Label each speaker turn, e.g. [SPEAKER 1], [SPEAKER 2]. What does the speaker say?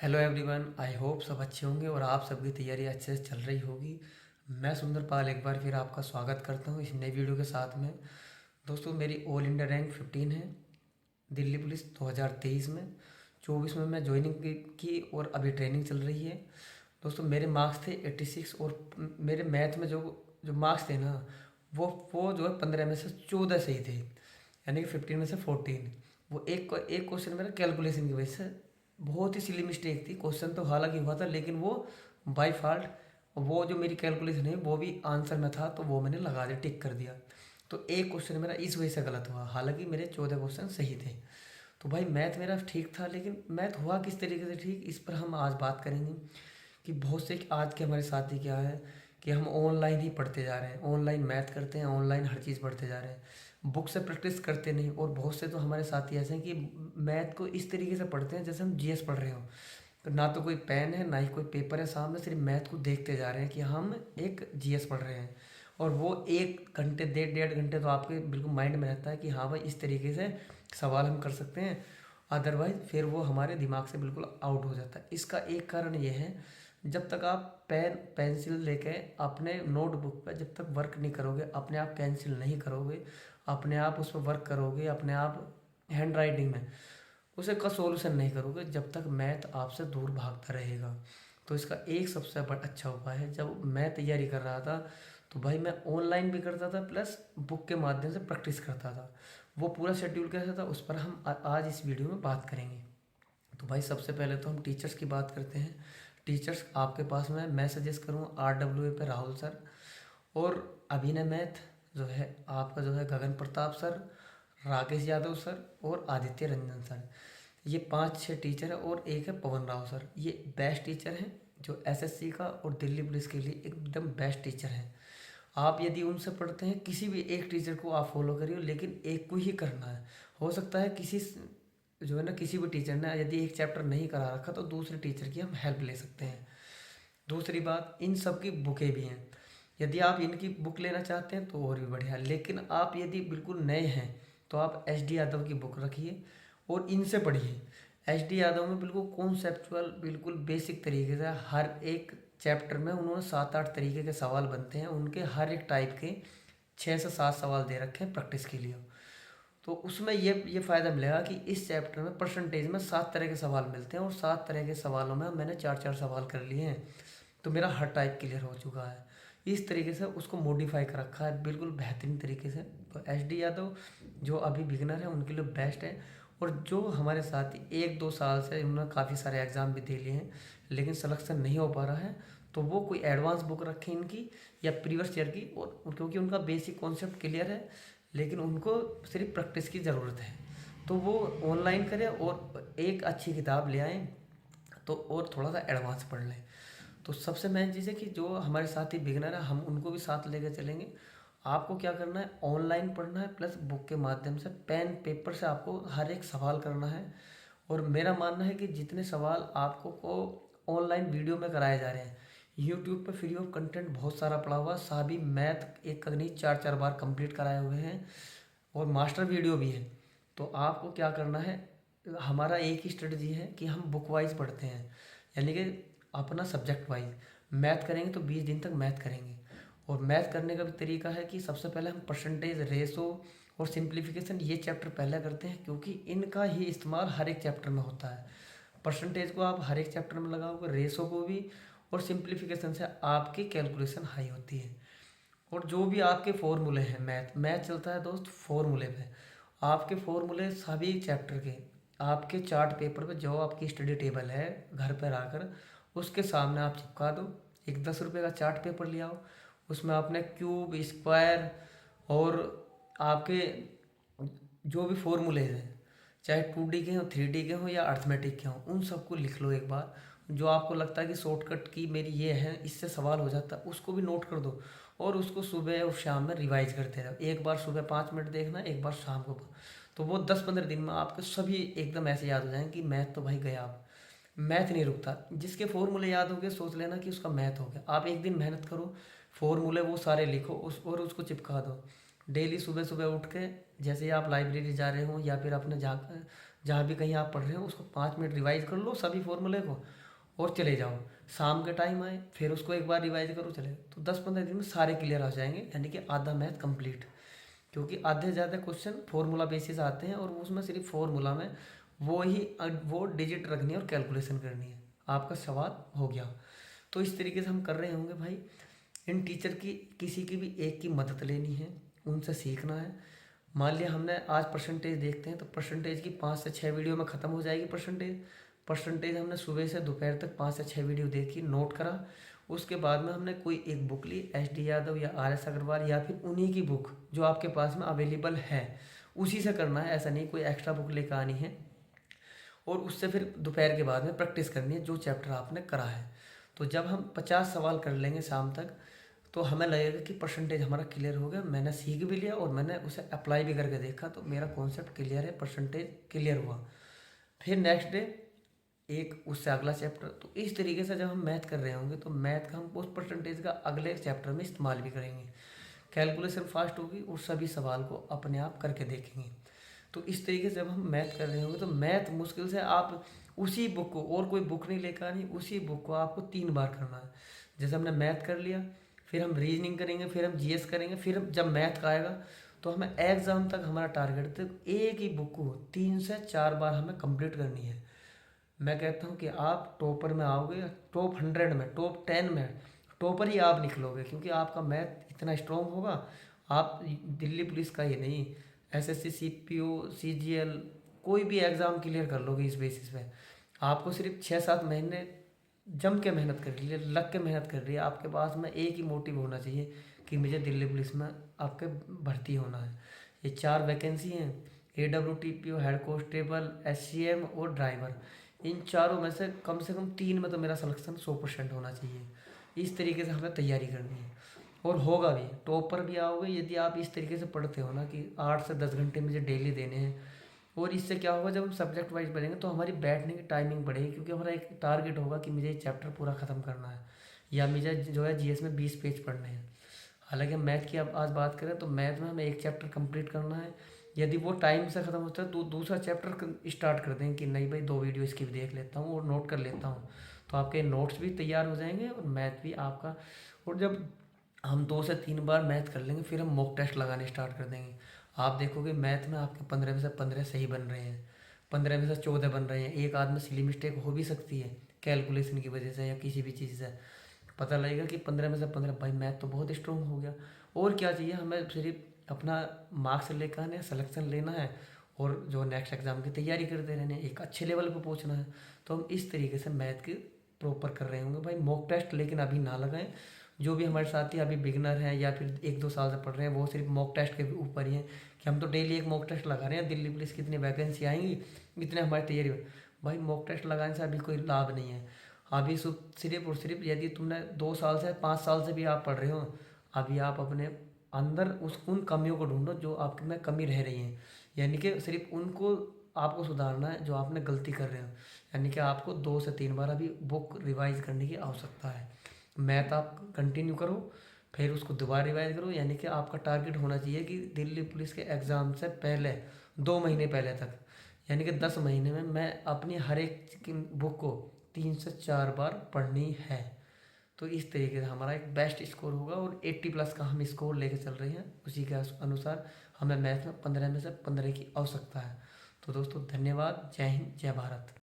[SPEAKER 1] Hello everyone, I hope सब अच्छे होंगे और आप सबकी तैयारी अच्छे से चल रही होगी। मैं सुंदर पाल एक बार फिर आपका स्वागत करता हूं इस नई वीडियो के साथ में। दोस्तों, मेरी ऑल इंडिया रैंक 15 है दिल्ली पुलिस 2023 में। 24 में मैं ज्वाइनिंग की और अभी ट्रेनिंग चल रही है। दोस्तों, मेरे मार्क्स थे 86 और मेरे मैथ में जो जो मार्क्स थे ना, वो जो है 15 में से 14 सही थे, यानी कि 15 में से 14। वो एक क्वेश्चन मेरा कैलकुलेशन की वजह से बहुत ही सिली मिस्टेक थी। क्वेश्चन तो हालांकि हुआ था, लेकिन वो बाय फॉल्ट वो जो मेरी कैलकुलेशन है वो भी आंसर में था, तो वो मैंने लगा दिया, टिक कर दिया। तो एक क्वेश्चन मेरा इस वजह से गलत हुआ, हालांकि मेरे 14 क्वेश्चन सही थे। तो भाई मैथ मेरा ठीक था, लेकिन मैथ हुआ किस तरीके से ठीक, इस पर हम आज बात करेंगे। कि बहुत से आज के हमारे साथी क्या है कि हम ऑनलाइन ही पढ़ते जा रहे हैं, ऑनलाइन मैथ करते हैं, ऑनलाइन हर चीज़ पढ़ते जा रहे हैं, बुक से प्रैक्टिस करते नहीं। और बहुत से तो हमारे साथी ऐसे हैं कि मैथ को इस तरीके से पढ़ते हैं जैसे हम जीएस पढ़ रहे हो। तो ना तो कोई पेन है ना ही कोई पेपर है सामने, सिर्फ मैथ को देखते जा रहे हैं कि हम एक जीएस पढ़ रहे हैं। और वो 1 घंटे 1.5 घंटे तो आपके बिल्कुल माइंड में रहता है कि हाँ भाई इस तरीके से सवाल हम कर सकते हैं। अदरवाइज फिर वो हमारे दिमाग से बिल्कुल आउट हो जाता है। इसका एक कारण ये है, जब तक आप पेन पेंसिल लेके अपने नोटबुक पर जब तक वर्क नहीं करोगे, अपने आप कैंसिल नहीं करोगे, अपने आप उस पर वर्क करोगे, अपने आप हैंड राइटिंग में उसे का सॉल्यूशन नहीं करोगे, जब तक मैथ आपसे दूर भागता रहेगा। तो इसका एक सबसे बड़ा अच्छा उपाय है, जब मैं तैयारी कर रहा था तो भाई मैं ऑनलाइन भी करता था प्लस बुक के माध्यम से प्रैक्टिस करता था। वो पूरा शेड्यूल कैसा था उस पर हम आज इस वीडियो में बात करेंगे। तो भाई सबसे पहले तो हम टीचर्स की बात करते हैं। टीचर्स आपके पास में मैं सजेस्ट करूँ RWA पे राहुल सर, और अभिनय मैथ जो है आपका जो है गगन प्रताप सर, राकेश यादव सर और आदित्य रंजन सर। ये 5-6 टीचर है, और एक है पवन राव सर। ये बेस्ट टीचर हैं जो एसएससी का और दिल्ली पुलिस के लिए एकदम बेस्ट टीचर हैं। आप यदि उनसे पढ़ते हैं, किसी भी एक टीचर को आप फॉलो करिए, लेकिन एक को ही करना है। हो सकता है किसी जो है ना, किसी भी टीचर ने यदि एक चैप्टर नहीं करा रखा तो दूसरे टीचर की हम हेल्प ले सकते हैं। दूसरी बात, इन सब की बुकें भी हैं। यदि आप इनकी बुक लेना चाहते हैं तो और भी बढ़िया, लेकिन आप यदि बिल्कुल नए हैं तो आप SD यादव की बुक रखिए और इनसे पढ़िए। SD यादव में बिल्कुल कॉन्सेप्चुअल, बिल्कुल बेसिक तरीके से हर एक चैप्टर में उन्होंने 7-8 तरीके के सवाल बनते हैं, उनके हर एक टाइप के 6 से 7 सवाल दे रखे हैं प्रैक्टिस के लिए। तो उसमें ये फ़ायदा मिलेगा कि इस चैप्टर में परसेंटेज में 7 तरह के सवाल मिलते हैं, और 7 तरह के सवालों में मैंने 4-4 सवाल कर लिए हैं, तो मेरा हर टाइप क्लियर हो चुका है। इस तरीके से उसको मॉडिफाई कर रखा है बिल्कुल बेहतरीन तरीके से। तो SD यादव जो अभी बिगनर है उनके लिए बेस्ट है। और जो हमारे साथ ही 1-2 साल से उन्होंने काफ़ी सारे एग्ज़ाम भी दे लिए हैं लेकिन सिलेक्शन नहीं हो पा रहा है, तो वो कोई एडवांस बुक रखें इनकी या प्रीवियस ईयर की, और क्योंकि उनका बेसिक कॉन्सेप्ट क्लियर है, लेकिन उनको सिर्फ प्रैक्टिस की ज़रूरत है। तो वो ऑनलाइन करें और एक अच्छी किताब ले आएँ, तो और थोड़ा सा एडवांस पढ़ लें। तो सबसे मेन चीज़ है कि जो हमारे साथ ही बिगनर है हम उनको भी साथ लेकर चलेंगे। आपको क्या करना है, ऑनलाइन पढ़ना है प्लस बुक के माध्यम से पेन पेपर से आपको हर एक सवाल करना है। और मेरा मानना है कि जितने सवाल आपको को ऑनलाइन वीडियो में कराए जा रहे हैं, यूट्यूब पे फ्री ऑफ कंटेंट बहुत सारा पड़ा हुआ, सभी मैथ एक नहीं 4-4 बार कंप्लीट कराए हुए हैं, और मास्टर वीडियो भी है। तो आपको क्या करना है, हमारा एक ही स्ट्रेटजी है कि हम बुक वाइज पढ़ते हैं, यानी कि अपना सब्जेक्ट वाइज। मैथ करेंगे तो 20 दिन तक मैथ करेंगे। और मैथ करने का भी तरीका है कि सबसे पहले हम परसेंटेज, रेशो और सिंप्लीफिकेशन ये चैप्टर पहले करते हैं, क्योंकि इनका ही इस्तेमाल हर एक चैप्टर में होता है। परसेंटेज को आप हर एक चैप्टर में लगाओगे, रेशो को भी, और सिंप्लीफिकेशन से आपकी कैलकुलेशन हाई होती है। और जो भी आपके फॉर्मूले हैं, मैथ मैथ चलता है दोस्त फॉर्मूले पे। आपके फॉर्मूले सभी चैप्टर के आपके चार्ट पेपर पे, जो आपकी स्टडी टेबल है घर पर आकर उसके सामने आप चिपका दो। एक 10 रुपये का चार्ट पेपर ले आओ, उसमें आपने क्यूब, स्क्वायर और आपके जो भी फॉर्मूले हैं, चाहे 2D के हों, 3D के हों या अर्थमेटिक के हों, उन सबको लिख लो एक बार। जो आपको लगता है कि शॉर्टकट की मेरी ये है, इससे सवाल हो जाता है, उसको भी नोट कर दो। और उसको सुबह और शाम में रिवाइज करते रहो। एक बार सुबह 5 मिनट देखना, एक बार शाम को। तो वो 10-15 दिन में आपके सभी एकदम ऐसे याद हो जाएंगे कि मैथ तो भाई गया। आप मैथ नहीं रुकता, जिसके फॉर्मूले याद हो गए सोच लेना कि उसका मैथ हो गया। आप एक दिन मेहनत करो, फॉर्मूले वो सारे लिखो और उसको चिपका दो। डेली सुबह सुबह उठ के, जैसे ही आप लाइब्रेरी जा रहे हो या फिर अपने जहाँ भी कहीं आप पढ़ रहे हो उसको 5 मिनट रिवाइज कर लो सभी फॉर्मूले को, और चले जाओ। शाम के टाइम आए फिर उसको एक बार रिवाइज करो, चले तो 10-15 दिन में सारे क्लियर हो जाएंगे, यानी कि आधा मैथ कंप्लीट। क्योंकि आधे से ज़्यादा क्वेश्चन फॉर्मूला बेसिस आते हैं और उसमें सिर्फ फॉर्मूला में वो डिजिट रखनी है और कैलकुलेशन करनी है, आपका सवाल हो गया। तो इस तरीके से हम कर रहे होंगे भाई। इन टीचर की किसी की भी एक की मदद लेनी है, उनसे सीखना है। मान लिया हमने आज परसेंटेज देखते हैं तो परसेंटेज की 5 से 6 वीडियो में ख़त्म हो जाएगी परसेंटेज। परसेंटेज हमने सुबह से दोपहर तक 5 से 6 वीडियो देखी, नोट करा। उसके बाद में हमने कोई एक बुक ली, SD यादव या RS अग्रवाल या फिर उन्हीं की बुक जो आपके पास में अवेलेबल है उसी से करना है। ऐसा नहीं कोई एक्स्ट्रा बुक लेकर आनी है। और उससे फिर दोपहर के बाद में प्रैक्टिस करनी है जो चैप्टर आपने करा है। तो जब हम 50 सवाल कर लेंगे शाम तक तो हमें लगेगा कि परसेंटेज हमारा क्लियर हो गया, मैंने सीख भी लिया और मैंने उसे अप्लाई भी करके देखा, तो मेरा कॉन्सेप्ट क्लियर है, परसेंटेज क्लियर हुआ। फिर नेक्स्ट डे एक उससे अगला चैप्टर। तो इस तरीके से जब हम मैथ कर रहे होंगे तो मैथ का हम उस परसेंटेज का अगले चैप्टर में इस्तेमाल भी करेंगे। कैलकुलेशन फास्ट होगी और सभी सवाल को अपने आप करके देखेंगे। तो इस तरीके से जब हम मैथ कर रहे होंगे तो मैथ मुश्किल से आप उसी बुक को, और कोई बुक नहीं लेकर आनी, उसी बुक को आपको 3 बार करना है। जैसे हमने मैथ कर लिया, फिर हम रीजनिंग करेंगे, फिर हम GS करेंगे, फिर जब मैथ का आएगा तो हमें एग्ज़ाम तक हमारा टारगेट तक एक ही बुक को 3 से 4 बार हमें कंप्लीट करनी है। मैं कहता हूँ कि आप टॉपर में आओगे, टॉप 100 में, टॉप 10 में टॉपर ही आप निकलोगे, क्योंकि आपका मैथ इतना स्ट्रॉन्ग होगा। आप दिल्ली पुलिस का ही नहीं, SSC CPO CGL कोई भी एग्ज़ाम क्लियर कर लोगे इस बेसिस पे। आपको सिर्फ 6-7 महीने जम के मेहनत कर रही है, लग के मेहनत कर रही है, आपके पास में एक ही मोटिव होना चाहिए कि मुझे दिल्ली पुलिस में आपके भर्ती होना है। ये 4 वैकेंसी हैं, AWTPO, हेड कांस्टेबल, SCM और ड्राइवर। इन चारों में से कम 3 में तो मेरा सिलेक्शन 100% होना चाहिए। इस तरीके से हमें तैयारी करनी है और होगा भी, टॉप पर भी आओगे यदि आप इस तरीके से पढ़ते हो ना कि 8 से 10 घंटे मुझे डेली देने हैं। और इससे क्या होगा, जब हम सब्जेक्ट वाइज पढ़ेंगे तो हमारी बैठने की टाइमिंग बढ़ेगी, क्योंकि हमारा एक टारगेट होगा कि मुझे ये चैप्टर पूरा ख़त्म करना है या मुझे जो है GS में 20 पेज पढ़ने हैं। हालांकि हम मैथ की अब आज बात करें तो मैथ में हमें एक चैप्टर कंप्लीट करना है। यदि वो टाइम से ख़त्म होता है तो दूसरा चैप्टर स्टार्ट कर देंगे कि नहीं भाई 2 वीडियो इसकी भी देख लेता हूँ और नोट कर लेता हूँ। तो आपके नोट्स भी तैयार हो जाएंगे और मैथ भी आपका। और जब हम 2 से 3 बार मैथ कर लेंगे फिर हम मॉक टेस्ट लगाने स्टार्ट कर देंगे। आप देखोगे मैथ में आपके 15 में से 15 सही बन रहे हैं, 15 में से 14 बन रहे हैं। एक आध में सिली मिस्टेक हो भी सकती है कैलकुलेशन की वजह से या किसी भी चीज़ से। पता लगेगा कि 15 में से 15 भाई मैथ तो बहुत स्ट्रॉन्ग हो गया। और क्या चाहिए हमें, सिर्फ अपना मार्क्स लेकर आने, सिलेक्शन लेना है और जो नेक्स्ट एग्ज़ाम की तैयारी करते रहने, एक अच्छे लेवल पर पहुंचना है। तो हम इस तरीके से मैथ की प्रॉपर कर रहे होंगे भाई। मॉक टेस्ट लेकिन अभी ना लगाएं। जो भी हमारे साथी अभी बिगनर हैं या फिर 1-2 साल से पढ़ रहे हैं वो सिर्फ मॉक टेस्ट के ऊपर ही हैं कि हम तो डेली एक मॉक टेस्ट लगा रहे हैं, दिल्ली पुलिस कितनी वैकेंसी आएंगी इतने हमारी तैयारी हो। भाई मॉक टेस्ट लगाने से अभी कोई लाभ नहीं है। अभी सिर्फ और सिर्फ यदि तुमने 2 साल से 5 साल से भी आप पढ़ रहे हो, अभी आप अपने अंदर उन कमियों को ढूंढो जो आप में कमी रह रही हैं। यानी कि सिर्फ उनको आपको सुधारना है जो आपने गलती कर रहे हो। यानी कि आपको 2 से 3 बार अभी बुक रिवाइज करने की आवश्यकता है। मैथ आप कंटिन्यू करो, फिर उसको दोबारा रिवाइज करो। यानी कि आपका टारगेट होना चाहिए कि दिल्ली पुलिस के एग्ज़ाम से पहले 2 महीने पहले तक, यानी कि 10 महीने में मैं अपनी हर एक बुक को 3 से 4 बार पढ़नी है। तो इस तरीके से हमारा एक बेस्ट स्कोर होगा और 80+ का हम स्कोर लेके चल रहे हैं। उसी के अनुसार हमें मैथ में 15 में से 15 की आवश्यकता है। तो दोस्तों धन्यवाद। जय हिंद, जय भारत।